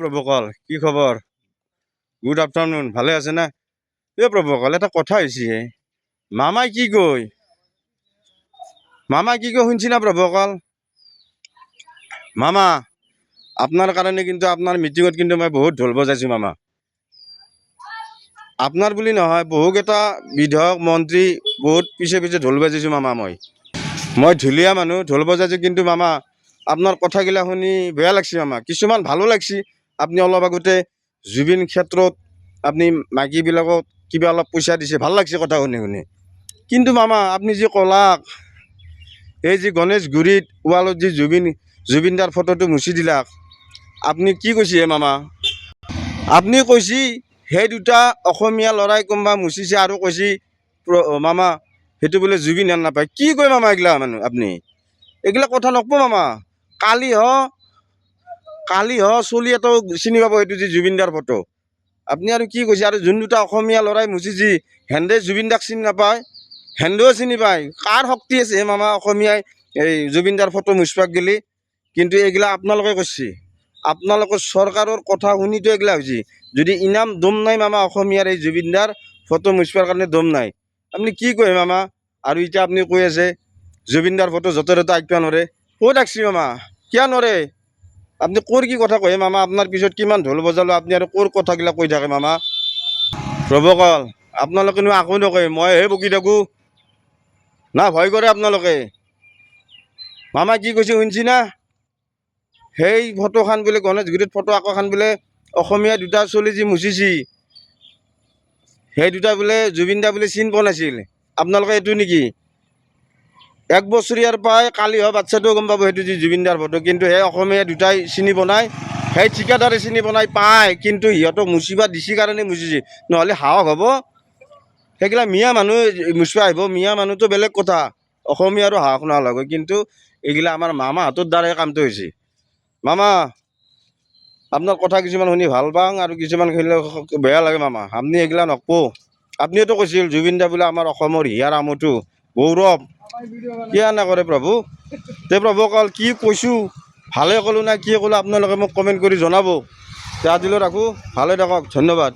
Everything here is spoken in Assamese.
প্ৰভুকল কি খবৰ? গুড আফটাৰনুন, ভালে আছে না? প্ৰভুকল এটা কথা হৈছে, মামাই কি কয় শুনছি না প্ৰভুকল? মামা আপনার কারণে কিন্তু আপনার মিটিংত কিন্তু মই বহুত ঢোল বজাইছোঁ মামা। আপনার বুলি নহয়, বহুকেইটা বিধায়ক মন্ত্রী বহুত পিছে পিছে ঢোল বাজাইছোঁ মামা। মই ঢুলীয়া মানুহ, ঢোল বজাইছোঁ, কিন্তু মামা আপনার কথাগিলা শুনি বেয়া লাগছে মামা। কিছুমান ভালো লাগছে, আপনি অলপ আগতে জুবিন ক্ষেত্ৰত আপনি মাইকীবিলাকক কিবা অলপ পইচা দিছে, ভাল লাগছে কথা শুনি শুনি। কিন্তু মামা আপনি যে কলাক এই যে গণেশগুৰিত ৱালত যে জুবিনদাৰ ফটোটো মুছি দিলাক, আপনি কি কৈছে মামা? আপনি কৈছি সেই দুটা অসমীয়া ল'ৰাই কোনোবা মুচিছে আৰু কৈছি মামা সেইটো বোলে জুবিন হেন নাপায়। কি কয় মামা এগিলা মানুহ? আপনি এগিলা কথা নকব মামা। কালি চলি এটাও চিনি পাব সেইটো যে জুবিনদাৰ ফটো। আপনি আৰু কি কৈছে? আৰু যোন দুটা অসমীয়া ল'ৰাই মুচিছি হেন্দে জুবিনদাক চিনি নাপায়, হেন্দেও চিনি পায়। কাৰ শক্তি আছে মামা অসমীয়াই এই জুবিনদাৰ ফটো মুচবাক গেলি? কিন্তু এইগিলা আপোনালোকে কৈছে, আপোনালোকৰ চৰকাৰৰ কথা শুনিতো এইগিলা হৈছে। যদি ইনাম দম নাই মামা অসমীয়াৰ এই জুবিনদাৰ ফটো মুচবাৰ কাৰণে দম নাই, আপুনি কি কয় মামা? আৰু এতিয়া আপুনি কৈ আছে জুবিনদাৰ ফটো য'তে ত'তে আঁকিব নোৱাৰে। ক'ত আঁকছি মামা? কিয় নোৱাৰে? আপনি ক'ৰ কি কথা কয় মামা? আপনাৰ পিছত কিমান ঢোল বজালো, আপনি আৰু ক'ৰ কথাগিলা কৈ থাকে মামা? প্ৰভুকল আপোনালোকেনো একো নকয়, মইহে বকি থাকোঁ না? ভয় কৰে আপোনালোকে? মামা কি কৈছে শুনছি না? সেই ফটোখান বোলে গণেশগুৰিত ফটো আঁকাখান বোলে অসমীয়া দুটা চলি যি মুচিছি, সেই দুটা বোলে জুবিনদা বোলে চিন পোৱা নাছিল। আপোনালোকে এইটো নেকি? 1 বছৰীয়াৰ পৰাই কালি বাচ্চাটোও গম পাব সেইটো যে জুবিনদাৰ ফটো, কিন্তু সেই অসমীয়া দুটাই চিনি বনাই, সেই ঠিকাদাৰে চিনি বনাই পায়, কিন্তু সিহঁতক মুচিবা দিছি কাৰণে মুচিছে, নহ'লে সাহস হ'ব? সেইগিলা মিয়া মানুহ মুচবা আহিব, মিয়া মানুহটো বেলেগ কথা, অসমীয়াৰো সাহস নালাগে। কিন্তু এইগিলা আমাৰ মামাহঁতৰ দ্বাৰাই কামটো হৈছে। মামা আপনাৰ কথা কিছুমান শুনি ভাল পাওঁ আৰু কিছুমান বেয়া লাগে মামা। আপনি এগিলা নকব। আপনিতো কৈছিল জুবিনদা বোলে আমাৰ অসমৰ হিয়াৰ আমঠু গৌৰৱ, কিয় নকৰে প্ৰভু? প্ৰভুকল কি কৈছোঁ, ভালে ক'লোঁ না কি ক'লোঁ আপোনালোকে মোক কমেণ্ট কৰি জনাব। আজিলৈ ৰাখোঁ, ভালে থাকক, ধন্যবাদ।